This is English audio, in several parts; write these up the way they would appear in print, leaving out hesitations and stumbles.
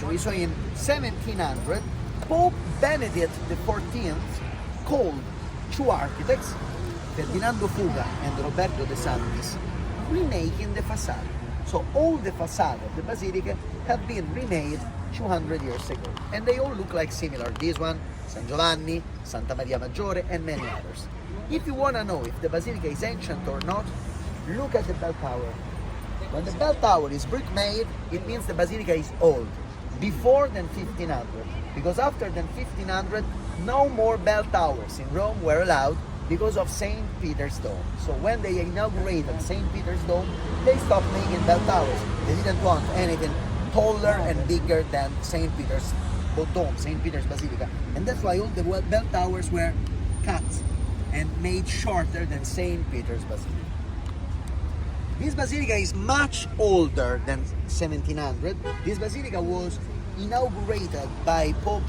anyway, so in 1700, Pope Benedict XIV called two architects, Ferdinando Fuga and Roberto De Santis, remaking the facade. So all the facade of the Basilica have been remade 200 years ago. And they all look like similar. This one, San Giovanni, Santa Maria Maggiore, and many others. If you want to know if the Basilica is ancient or not, look at the bell tower. When the bell tower is brick made, it means the Basilica is old. Before than 1500. Because after than 1500, no more bell towers in Rome were allowed because of St. Peter's Dome. So when they inaugurated St. Peter's Dome, they stopped making bell towers. They didn't want anything taller and bigger than St. Peter's Dome, St. Peter's Basilica. And that's why all the bell towers were cut and made shorter than St. Peter's Basilica. This basilica is much older than 1700. This basilica was inaugurated by Pope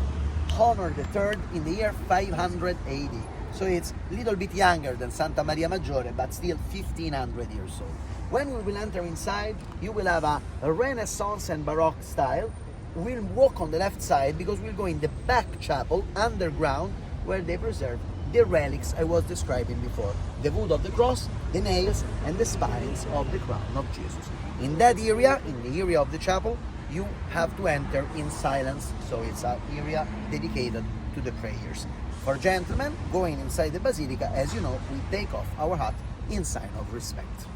Honor III in the year 500 AD. So it's a little bit younger than Santa Maria Maggiore, but still 1500 years old. When we will enter inside, you will have a Renaissance and Baroque style. We'll walk on the left side because we'll go in the back chapel, underground, where they preserve the relics I was describing before. The wood of the cross, the nails, and the spines of the crown of Jesus. In that area, in the area of the chapel, you have to enter in silence. So it's an area dedicated to the prayers. For gentlemen, going inside the Basilica, as you know, we take off our hat in sign of respect.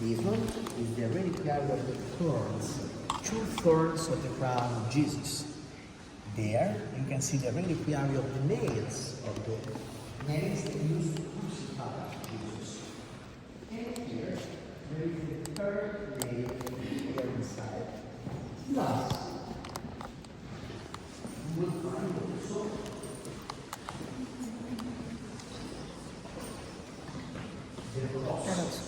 This one is the reliquary of the thorns, two thorns of the crown of Jesus. There you can see the reliquary of the nails they used to crucify Jesus. And here there is the third nail here inside. Plus, you will find also the cross,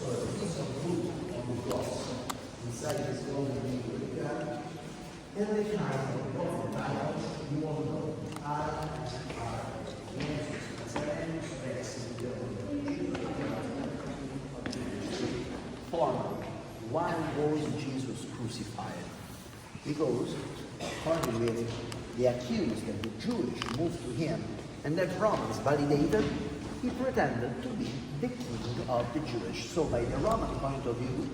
or a piece of wood on the cross. Inside is golden reliquary, and the kind of prophet titles you all know are formally, why was Jesus crucified? Because, according with the accused and the Jewish moved to him, and that Romans validated, he pretended to be the king of the Jewish. So by the Roman point of view,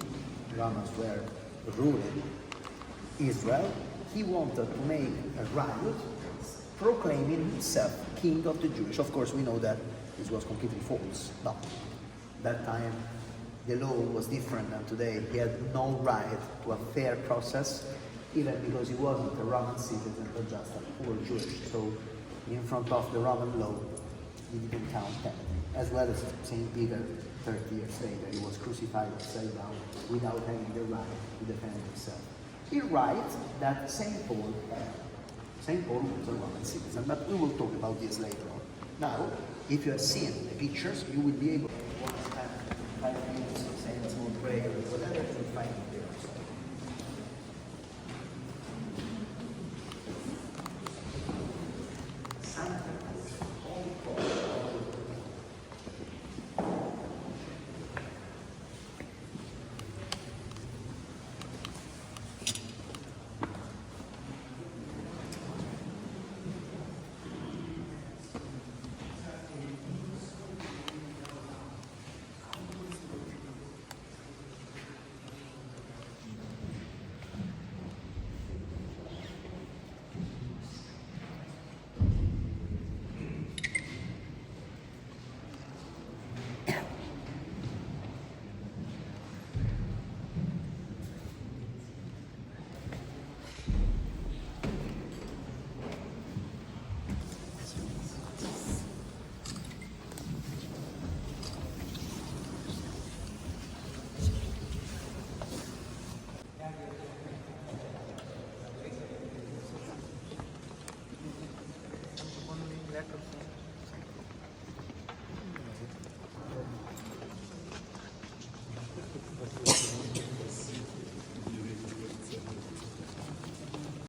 Romans were ruling Israel, he wanted to make a riot proclaiming himself king of the Jewish. Of course, we know that this was completely false, but that time the law was different than today. He had no right to a fair process, even because he wasn't a Roman citizen, but just a poor Jewish. So in front of the Roman law, he didn't count anything. As well as St. Peter, 30 years later, he was crucified upside down without having the right to defend himself. he writes that Saint Paul was a Roman citizen, but we will talk about this later on. Now, if you have seen the pictures, you will be able to 5 minutes of saying a small prayer or whatever you find there.